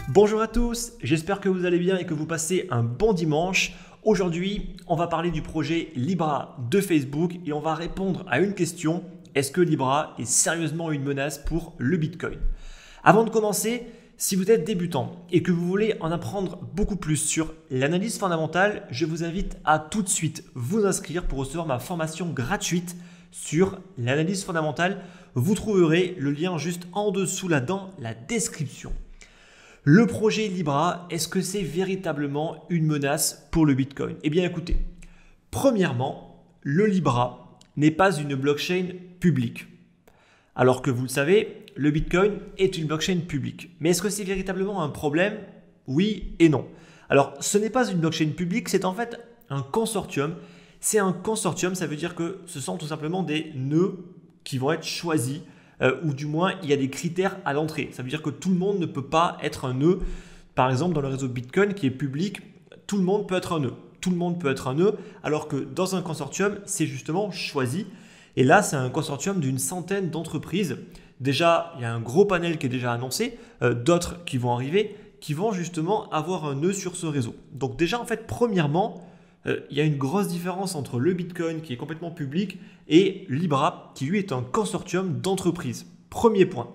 Bonjour à tous, j'espère que vous allez bien et que vous passez un bon dimanche. Aujourd'hui, on va parler du projet Libra de Facebook et on va répondre à une question. Est-ce que Libra est sérieusement une menace pour le Bitcoin? Avant de commencer, si vous êtes débutant et que vous voulez en apprendre beaucoup plus sur l'analyse fondamentale, je vous invite à tout de suite vous inscrire pour recevoir ma formation gratuite sur l'analyse fondamentale. Vous trouverez le lien juste en dessous là dans la description. Le projet Libra, est-ce que c'est véritablement une menace pour le Bitcoin? Eh bien écoutez, premièrement, le Libra n'est pas une blockchain publique. Alors que vous le savez, le Bitcoin est une blockchain publique. Mais est-ce que c'est véritablement un problème? Oui et non. Alors ce n'est pas une blockchain publique, c'est en fait un consortium. C'est un consortium, ça veut dire que ce sont tout simplement des nœuds qui vont être choisis. Ou du moins il y a des critères à l'entrée. Ça veut dire que tout le monde ne peut pas être un nœud. Par exemple, dans le réseau Bitcoin qui est public, tout le monde peut être un nœud. Tout le monde peut être un nœud, alors que dans un consortium, c'est justement choisi. Et là, c'est un consortium d'une centaine d'entreprises. Déjà, il y a un gros panel qui est déjà annoncé, d'autres qui vont arriver, qui vont justement avoir un nœud sur ce réseau. Donc déjà, en fait, premièrement, il y a une grosse différence entre le Bitcoin qui est complètement public et Libra qui lui est un consortium d'entreprises. Premier point.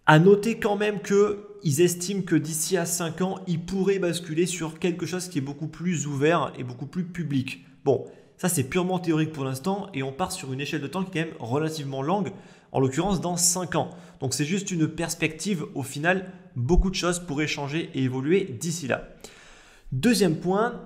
À noter quand même qu'ils estiment que d'ici à 5 ans, ils pourraient basculer sur quelque chose qui est beaucoup plus ouvert et beaucoup plus public. Bon, ça c'est purement théorique pour l'instant et on part sur une échelle de temps qui est quand même relativement longue, en l'occurrence dans 5 ans. Donc c'est juste une perspective. Au final, beaucoup de choses pourraient changer et évoluer d'ici là. Deuxième point,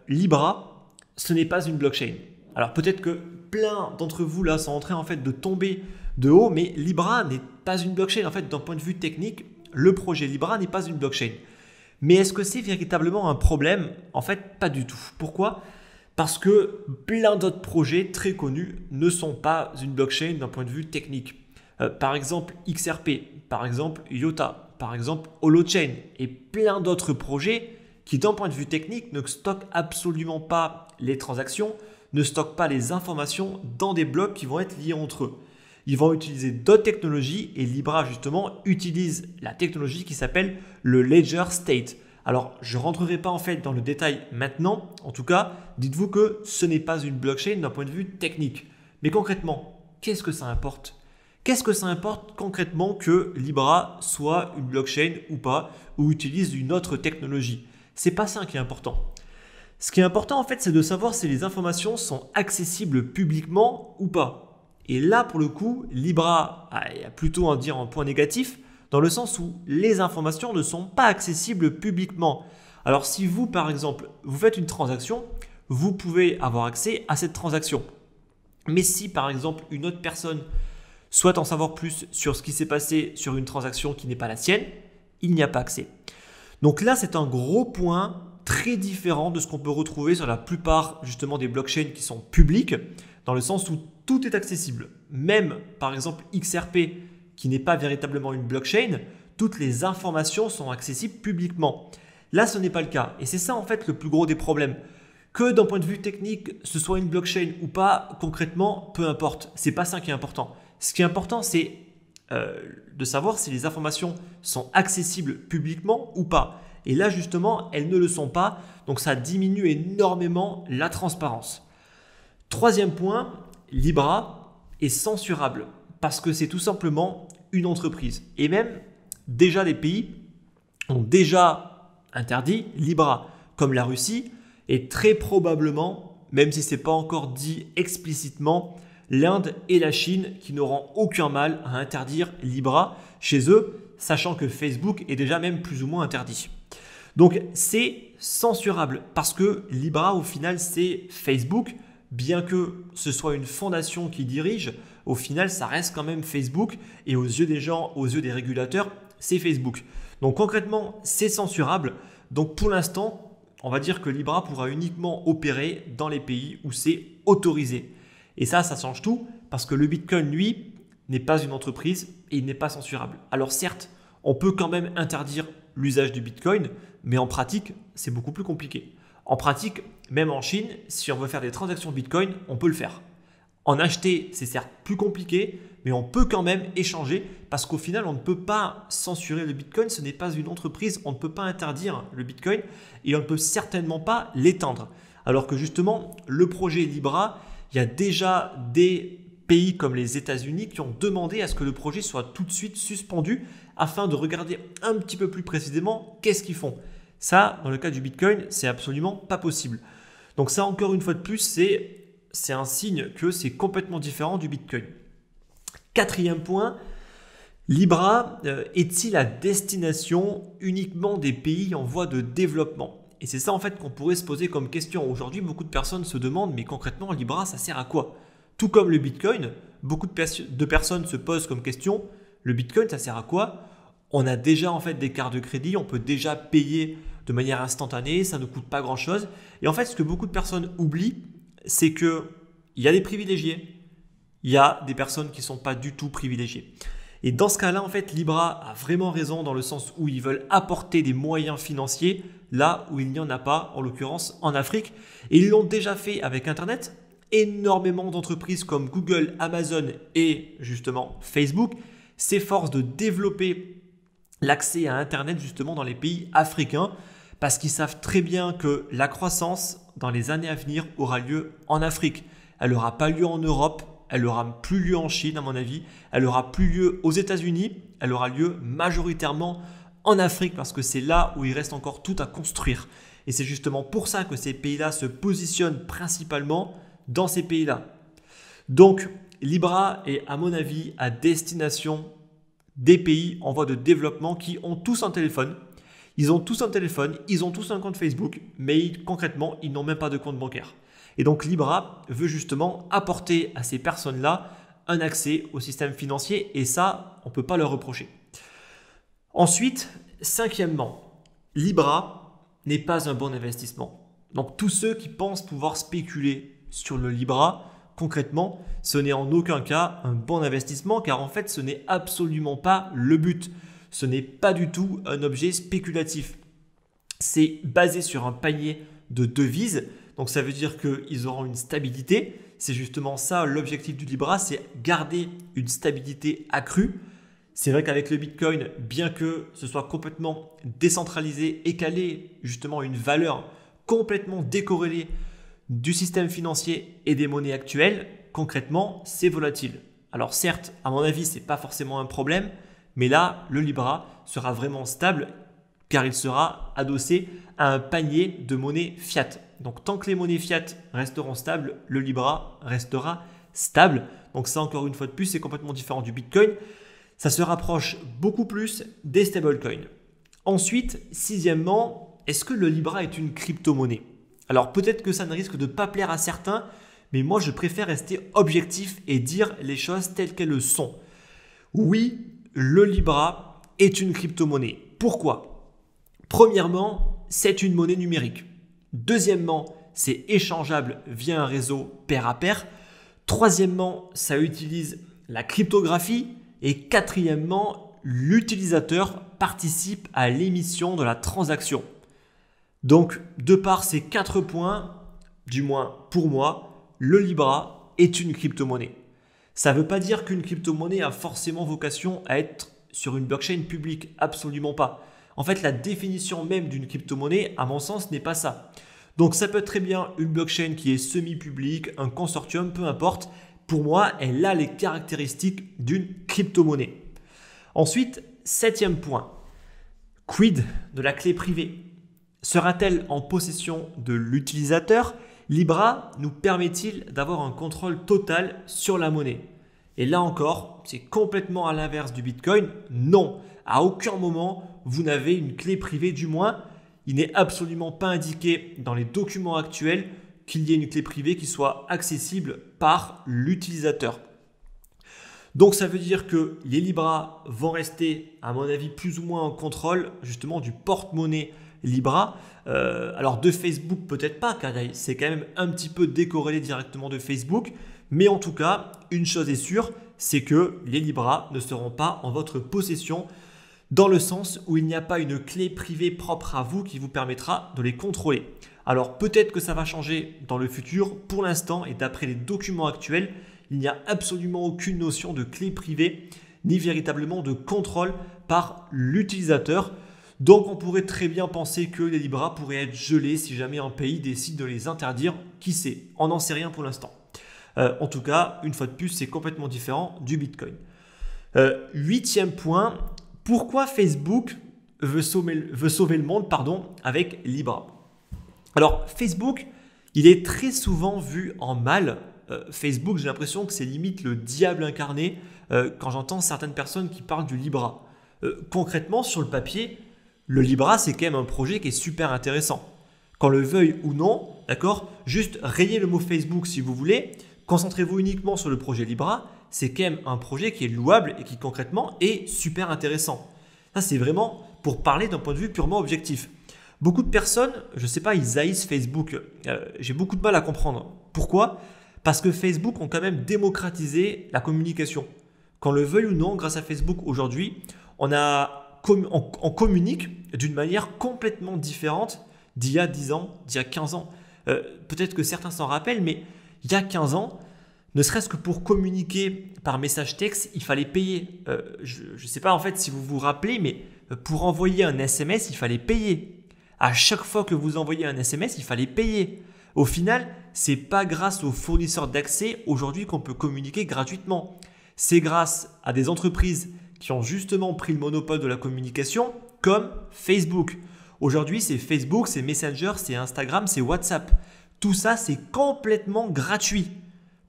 Libra, ce n'est pas une blockchain. Alors peut-être que plein d'entre vous là sont en train en fait de tomber de haut, mais Libra n'est pas une blockchain. En fait, d'un point de vue technique, le projet Libra n'est pas une blockchain. Mais est-ce que c'est véritablement un problème? En fait, pas du tout. Pourquoi? Parce que plein d'autres projets très connus ne sont pas une blockchain d'un point de vue technique. Par exemple, XRP, par exemple, IOTA, par exemple, Holochain et plein d'autres projets qui d'un point de vue technique ne stockent absolument pas les transactions, ne stockent pas les informations dans des blocs qui vont être liés entre eux. Ils vont utiliser d'autres technologies et Libra justement utilise la technologie qui s'appelle le Ledger State. Alors je ne rentrerai pas en fait dans le détail maintenant, en tout cas dites-vous que ce n'est pas une blockchain d'un point de vue technique. Mais concrètement, qu'est-ce que ça importe? Qu'est-ce que ça importe concrètement que Libra soit une blockchain ou pas, ou utilise une autre technologie? C'est pas ça qui est important. Ce qui est important en fait, c'est de savoir si les informations sont accessibles publiquement ou pas. Et là, pour le coup, Libra a plutôt à dire un point négatif, dans le sens où les informations ne sont pas accessibles publiquement. Alors si vous, par exemple, vous faites une transaction, vous pouvez avoir accès à cette transaction. Mais si, par exemple, une autre personne souhaite en savoir plus sur ce qui s'est passé sur une transaction qui n'est pas la sienne, il n'y a pas accès. Donc là, c'est un gros point très différent de ce qu'on peut retrouver sur la plupart justement des blockchains qui sont publiques, dans le sens où tout est accessible. Même par exemple XRP, qui n'est pas véritablement une blockchain, toutes les informations sont accessibles publiquement. Là, ce n'est pas le cas. Et c'est ça en fait le plus gros des problèmes. Que d'un point de vue technique, ce soit une blockchain ou pas, concrètement, peu importe. C'est pas ça qui est important. Ce qui est important, c'est de savoir si les informations sont accessibles publiquement ou pas. Et là, justement, elles ne le sont pas. Donc, ça diminue énormément la transparence. Troisième point, Libra est censurable parce que c'est tout simplement une entreprise. Et même, déjà des pays ont déjà interdit Libra, comme la Russie, et très probablement, même si ce n'est pas encore dit explicitement, l'Inde et la Chine qui n'auront aucun mal à interdire Libra chez eux, sachant que Facebook est déjà même plus ou moins interdit. Donc c'est censurable parce que Libra au final c'est Facebook, bien que ce soit une fondation qui dirige, au final ça reste quand même Facebook et aux yeux des gens, aux yeux des régulateurs, c'est Facebook. Donc concrètement c'est censurable, donc pour l'instant on va dire que Libra pourra uniquement opérer dans les pays où c'est autorisé. Et ça change tout parce que le Bitcoin, lui, n'est pas une entreprise et il n'est pas censurable. Alors certes, on peut quand même interdire l'usage du Bitcoin, mais en pratique, c'est beaucoup plus compliqué. En pratique, même en Chine, si on veut faire des transactions Bitcoin, on peut le faire. En acheter, c'est certes plus compliqué, mais on peut quand même échanger parce qu'au final, on ne peut pas censurer le Bitcoin. Ce n'est pas une entreprise, on ne peut pas interdire le Bitcoin et on ne peut certainement pas l'éteindre. Alors que justement, le projet Libra, il y a déjà des pays comme les États-Unis qui ont demandé à ce que le projet soit tout de suite suspendu afin de regarder un petit peu plus précisément qu'est-ce qu'ils font. Ça, dans le cas du Bitcoin, c'est absolument pas possible. Donc ça, encore une fois de plus, c'est un signe que c'est complètement différent du Bitcoin. Quatrième point, Libra est-il à destination uniquement des pays en voie de développement? Et c'est ça en fait qu'on pourrait se poser comme question. Aujourd'hui, beaucoup de personnes se demandent, mais concrètement, Libra, ça sert à quoi? Tout comme le Bitcoin, beaucoup de personnes se posent comme question, le Bitcoin, ça sert à quoi? On a déjà en fait des cartes de crédit, on peut déjà payer de manière instantanée, ça ne coûte pas grand-chose. Et en fait, ce que beaucoup de personnes oublient, c'est qu'il y a des privilégiés, il y a des personnes qui ne sont pas du tout privilégiées. Et dans ce cas-là, en fait, Libra a vraiment raison dans le sens où ils veulent apporter des moyens financiers là où il n'y en a pas, en l'occurrence en Afrique. Et ils l'ont déjà fait avec Internet. Énormément d'entreprises comme Google, Amazon et justement Facebook s'efforcent de développer l'accès à Internet justement dans les pays africains parce qu'ils savent très bien que la croissance dans les années à venir aura lieu en Afrique. Elle n'aura pas lieu en Europe, elle n'aura plus lieu en Chine à mon avis, elle n'aura plus lieu aux États-Unis, elle aura lieu majoritairement en Afrique parce que c'est là où il reste encore tout à construire. Et c'est justement pour ça que ces pays-là se positionnent principalement dans ces pays-là. Donc Libra est à mon avis à destination des pays en voie de développement qui ont tous un téléphone. Ils ont tous un téléphone, ils ont tous un compte Facebook, mais concrètement, ils n'ont même pas de compte bancaire. Et donc Libra veut justement apporter à ces personnes-là un accès au système financier et ça, on ne peut pas leur reprocher. Ensuite, cinquièmement, Libra n'est pas un bon investissement. Donc tous ceux qui pensent pouvoir spéculer sur le Libra, concrètement, ce n'est en aucun cas un bon investissement car en fait, ce n'est absolument pas le but. Ce n'est pas du tout un objet spéculatif. C'est basé sur un panier de devises. Donc ça veut dire qu'ils auront une stabilité. C'est justement ça l'objectif du Libra, c'est garder une stabilité accrue. C'est vrai qu'avec le Bitcoin, bien que ce soit complètement décentralisé et qu'elle ait justement une valeur complètement décorrélée du système financier et des monnaies actuelles, concrètement, c'est volatile. Alors certes, à mon avis, ce n'est pas forcément un problème, mais là, le Libra sera vraiment stable car il sera adossé à un panier de monnaies fiat. Donc tant que les monnaies fiat resteront stables, le Libra restera stable. Donc ça, encore une fois de plus, c'est complètement différent du Bitcoin. Ça se rapproche beaucoup plus des stablecoins. Ensuite, sixièmement, est-ce que le Libra est une crypto-monnaie? Alors peut-être que ça ne risque de pas plaire à certains, mais moi je préfère rester objectif et dire les choses telles qu'elles le sont. Oui, le Libra est une crypto-monnaie. Pourquoi? Premièrement, c'est une monnaie numérique. Deuxièmement, c'est échangeable via un réseau pair à pair. Troisièmement, ça utilise la cryptographie. Et quatrièmement, l'utilisateur participe à l'émission de la transaction. Donc, de par ces 4 points, du moins pour moi, le Libra est une crypto-monnaie. Ça ne veut pas dire qu'une crypto-monnaie a forcément vocation à être sur une blockchain publique, absolument pas. En fait, la définition même d'une crypto-monnaie, à mon sens, n'est pas ça. Donc, ça peut être très bien une blockchain qui est semi-publique, un consortium, peu importe. Pour moi, elle a les caractéristiques d'une crypto-monnaie. Ensuite, septième point, quid de la clé privée? Sera-t-elle en possession de l'utilisateur? Libra nous permet-il d'avoir un contrôle total sur la monnaie? Et là encore, c'est complètement à l'inverse du Bitcoin. Non, à aucun moment, vous n'avez une clé privée, du moins, il n'est absolument pas indiqué dans les documents actuels qu'il y ait une clé privée qui soit accessible par l'utilisateur. Donc ça veut dire que les Libra vont rester, à mon avis, plus ou moins en contrôle justement du porte-monnaie Libra. Alors de Facebook peut-être pas, car c'est quand même un petit peu décorrélé directement de Facebook. Mais en tout cas, une chose est sûre, c'est que les Libra ne seront pas en votre possession dans le sens où il n'y a pas une clé privée propre à vous qui vous permettra de les contrôler. Alors peut-être que ça va changer dans le futur. Pour l'instant et d'après les documents actuels, Il n'y a absolument aucune notion de clé privée, ni véritablement de contrôle par l'utilisateur. Donc on pourrait très bien penser que les Libra pourraient être gelés si jamais un pays décide de les interdire. Qui sait? On n'en sait rien pour l'instant. En tout cas, une fois de plus, c'est complètement différent du Bitcoin. 8e point, pourquoi Facebook veut sauver le monde avec Libra? Alors Facebook, il est très souvent vu en mal. Facebook, j'ai l'impression que c'est limite le diable incarné quand j'entends certaines personnes qui parlent du Libra. Concrètement, sur le papier, le Libra, c'est quand même un projet qui est super intéressant. Qu'on le veuille ou non, d'accord, juste rayez le mot Facebook si vous voulez, concentrez-vous uniquement sur le projet Libra, c'est quand même un projet qui est louable et qui concrètement est super intéressant. Ça, c'est vraiment pour parler d'un point de vue purement objectif. Beaucoup de personnes, je ne sais pas, ils haïssent Facebook. J'ai beaucoup de mal à comprendre. Pourquoi? Parce que Facebook ont quand même démocratisé la communication. Qu'on le veuille ou non, grâce à Facebook aujourd'hui, on communique d'une manière complètement différente d'il y a 10 ans, d'il y a 15 ans. Peut-être que certains s'en rappellent, mais il y a 15 ans, ne serait-ce que pour communiquer par message texte, il fallait payer. Je ne sais pas en fait si vous vous rappelez, mais pour envoyer un SMS, il fallait payer. À chaque fois que vous envoyez un SMS, il fallait payer. Au final, ce n'est pas grâce aux fournisseurs d'accès aujourd'hui qu'on peut communiquer gratuitement. C'est grâce à des entreprises qui ont justement pris le monopole de la communication, comme Facebook. Aujourd'hui, c'est Facebook, c'est Messenger, c'est Instagram, c'est WhatsApp. Tout ça, c'est complètement gratuit.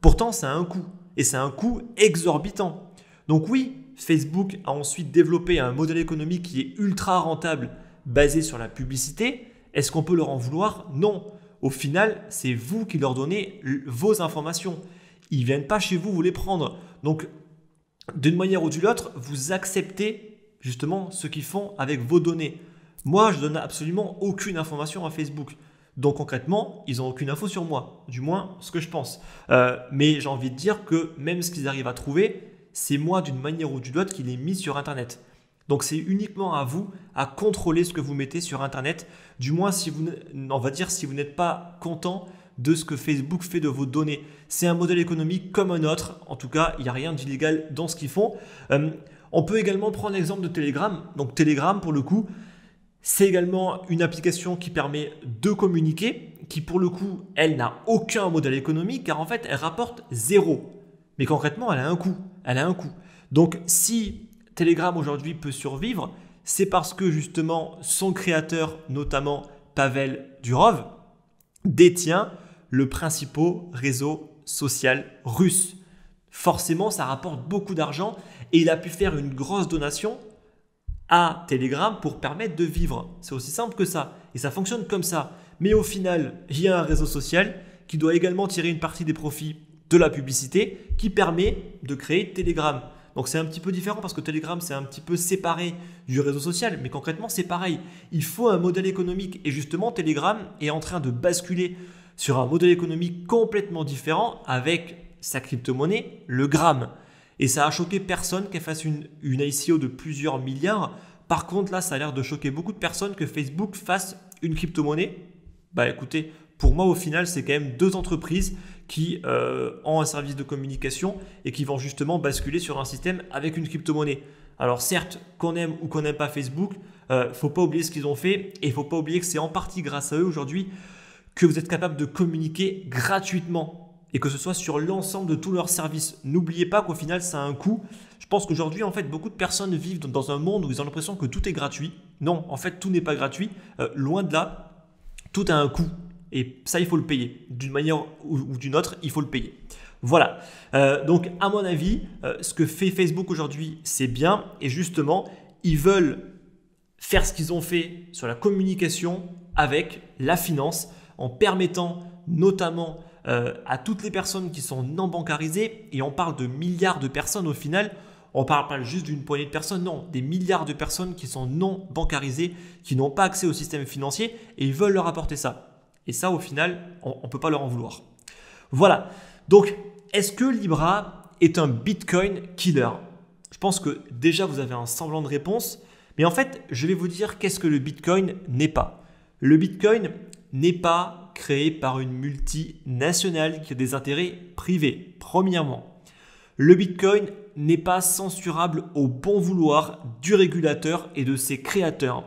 Pourtant, ça a un coût. Et c'est un coût exorbitant. Donc oui, Facebook a ensuite développé un modèle économique qui est ultra rentable, basé sur la publicité. Est-ce qu'on peut leur en vouloir? Non. Au final, c'est vous qui leur donnez vos informations. Ils ne viennent pas chez vous, vous les prendre. Donc, d'une manière ou d'une autre, vous acceptez justement ce qu'ils font avec vos données. Moi, je ne donne absolument aucune information à Facebook. Donc concrètement, ils n'ont aucune info sur moi, du moins ce que je pense. Mais j'ai envie de dire que même ce qu'ils arrivent à trouver, c'est moi d'une manière ou d'une autre qui l'ai mis sur Internet. Donc c'est uniquement à vous à contrôler ce que vous mettez sur Internet, du moins si vous n'êtes pas content de ce que Facebook fait de vos données. C'est un modèle économique comme un autre. En tout cas, il n'y a rien d'illégal dans ce qu'ils font. On peut également prendre l'exemple de Telegram. Donc Telegram, pour le coup, c'est également une application qui permet de communiquer, qui pour le coup, elle n'a aucun modèle économique car en fait, elle rapporte 0. Mais concrètement, elle a un coût. Donc si Telegram aujourd'hui peut survivre, c'est parce que justement son créateur, notamment Pavel Durov, détient le principal réseau social russe. Forcément, ça rapporte beaucoup d'argent et il a pu faire une grosse donation à Telegram pour permettre de vivre. C'est aussi simple que ça. Et ça fonctionne comme ça. Mais au final, il y a un réseau social qui doit également tirer une partie des profits de la publicité qui permet de créer Telegram. Donc c'est un petit peu différent parce que Telegram c'est un petit peu séparé du réseau social. Mais concrètement, c'est pareil. Il faut un modèle économique. Et justement, Telegram est en train de basculer sur un modèle économique complètement différent avec sa crypto-monnaie, le Gramme. Et ça a choqué personne qu'elle fasse une ICO de plusieurs milliards. Par contre, là, ça a l'air de choquer beaucoup de personnes que Facebook fasse une crypto-monnaie. Bah écoutez, pour moi, au final, c'est quand même deux entreprises qui ont un service de communication et qui vont justement basculer sur un système avec une crypto-monnaie. Alors certes, qu'on aime ou qu'on n'aime pas Facebook, il ne faut pas oublier ce qu'ils ont fait et il ne faut pas oublier que c'est en partie grâce à eux aujourd'hui que vous êtes capable de communiquer gratuitement. Et que ce soit sur l'ensemble de tous leurs services. N'oubliez pas qu'au final, ça a un coût. Je pense qu'aujourd'hui, en fait, beaucoup de personnes vivent dans un monde où ils ont l'impression que tout est gratuit. Non, en fait, tout n'est pas gratuit. Loin de là, tout a un coût. Et ça, il faut le payer. D'une manière ou d'une autre, il faut le payer. Voilà. Donc, à mon avis, ce que fait Facebook aujourd'hui, c'est bien. Et justement, ils veulent faire ce qu'ils ont fait sur la communication avec la finance en permettant notamment à toutes les personnes qui sont non bancarisées, et on parle de milliards de personnes au final, on ne parle pas juste d'une poignée de personnes, non, des milliards de personnes qui sont non bancarisées, qui n'ont pas accès au système financier et ils veulent leur apporter ça. Et ça, au final, on ne peut pas leur en vouloir. Voilà, donc est-ce que Libra est un Bitcoin killer? Je pense que déjà vous avez un semblant de réponse, mais en fait, je vais vous dire qu'est-ce que le Bitcoin n'est pas. Le Bitcoin n'est pas créé par une multinationale qui a des intérêts privés, premièrement. Le Bitcoin n'est pas censurable au bon vouloir du régulateur et de ses créateurs.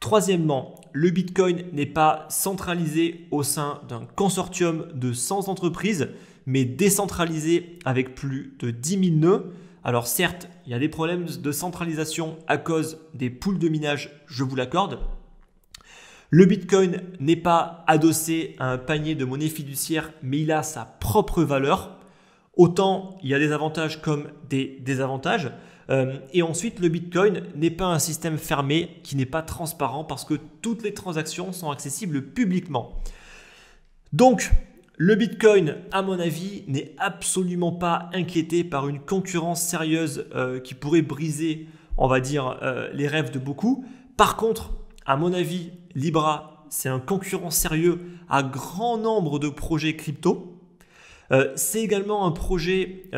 Troisièmement, le Bitcoin n'est pas centralisé au sein d'un consortium de 100 entreprises, mais décentralisé avec plus de 10 000 nœuds. Alors certes, il y a des problèmes de centralisation à cause des pools de minage, je vous l'accorde. Le Bitcoin n'est pas adossé à un panier de monnaie fiduciaire, mais il a sa propre valeur. Autant il y a des avantages comme des désavantages. Et ensuite, le Bitcoin n'est pas un système fermé qui n'est pas transparent parce que toutes les transactions sont accessibles publiquement. Donc, le Bitcoin, à mon avis, n'est absolument pas inquiété par une concurrence sérieuse qui pourrait briser, on va dire, les rêves de beaucoup. Par contre, à mon avis, Libra, c'est un concurrent sérieux à grand nombre de projets crypto. C'est également un projet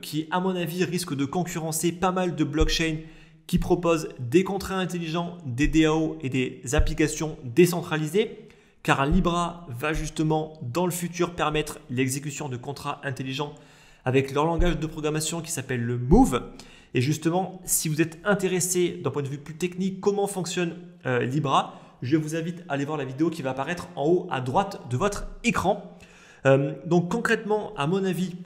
qui, à mon avis, risque de concurrencer pas mal de blockchains qui proposent des contrats intelligents, des DAO et des applications décentralisées, car Libra va justement dans le futur permettre l'exécution de contrats intelligents avec leur langage de programmation qui s'appelle le Move. Et justement, si vous êtes intéressé d'un point de vue plus technique comment fonctionne Libra, je vous invite à aller voir la vidéo qui va apparaître en haut à droite de votre écran. Donc concrètement, à mon avis,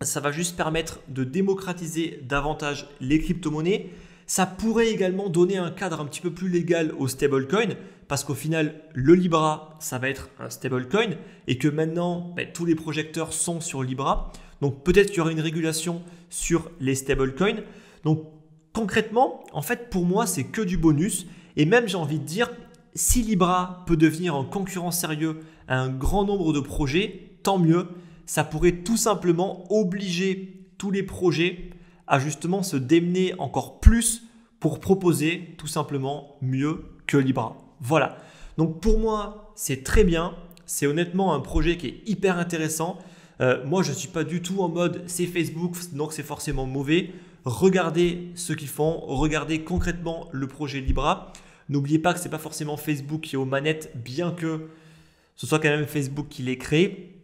ça va juste permettre de démocratiser davantage les crypto-monnaies. Ça pourrait également donner un cadre un petit peu plus légal aux stablecoins parce qu'au final, le Libra, ça va être un stablecoin et que maintenant, tous les projecteurs sont sur Libra. Donc peut-être qu'il y aura une régulation sur les stablecoins. Donc concrètement, en fait, pour moi, c'est que du bonus. Et même, j'ai envie de dire, si Libra peut devenir un concurrent sérieux à un grand nombre de projets, tant mieux. Ça pourrait tout simplement obliger tous les projets à justement se démener encore plus pour proposer tout simplement mieux que Libra. Voilà. Donc pour moi, c'est très bien. C'est honnêtement un projet qui est hyper intéressant. Moi, je ne suis pas du tout en mode c'est Facebook, donc c'est forcément mauvais. Regardez ce qu'ils font. Regardez concrètement le projet Libra. N'oubliez pas que ce n'est pas forcément Facebook qui est aux manettes, bien que ce soit quand même Facebook qui l'ait créé.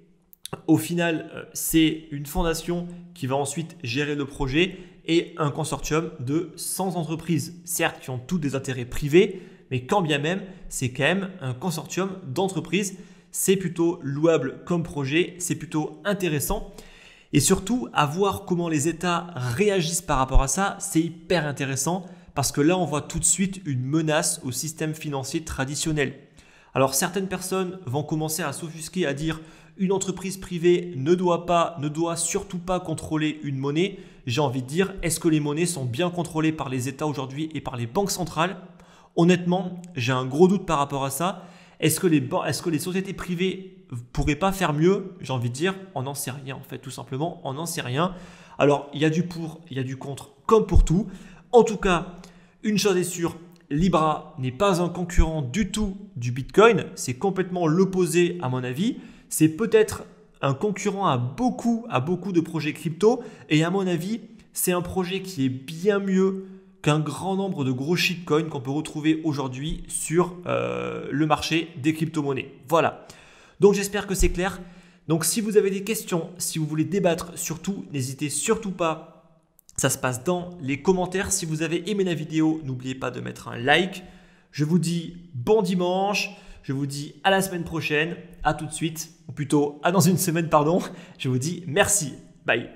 Au final, c'est une fondation qui va ensuite gérer le projet et un consortium de 100 entreprises, certes qui ont toutes des intérêts privés, mais quand bien même, c'est quand même un consortium d'entreprises. C'est plutôt louable comme projet, c'est plutôt intéressant. Et surtout, à voir comment les États réagissent par rapport à ça, c'est hyper intéressant parce que là, on voit tout de suite une menace au système financier traditionnel. Alors, certaines personnes vont commencer à s'offusquer, à dire une entreprise privée ne doit surtout pas contrôler une monnaie. J'ai envie de dire, est-ce que les monnaies sont bien contrôlées par les États aujourd'hui et par les banques centrales? Honnêtement, j'ai un gros doute par rapport à ça. Est-ce que les sociétés privées ne pourraient pas faire mieux? J'ai envie de dire, on n'en sait rien en fait, tout simplement, on n'en sait rien. Alors, il y a du pour, il y a du contre, comme pour tout. En tout cas, une chose est sûre, Libra n'est pas un concurrent du tout du Bitcoin. C'est complètement l'opposé à mon avis. C'est peut-être un concurrent à beaucoup de projets crypto. Et à mon avis, c'est un projet qui est bien mieux qu'un grand nombre de gros shitcoins qu'on peut retrouver aujourd'hui sur le marché des crypto-monnaies. Voilà. Donc j'espère que c'est clair. Donc si vous avez des questions, si vous voulez débattre, surtout, n'hésitez surtout pas. Ça se passe dans les commentaires. Si vous avez aimé la vidéo, n'oubliez pas de mettre un like. Je vous dis bon dimanche. Je vous dis à la semaine prochaine. À tout de suite. Ou plutôt à dans une semaine, pardon. Je vous dis merci. Bye.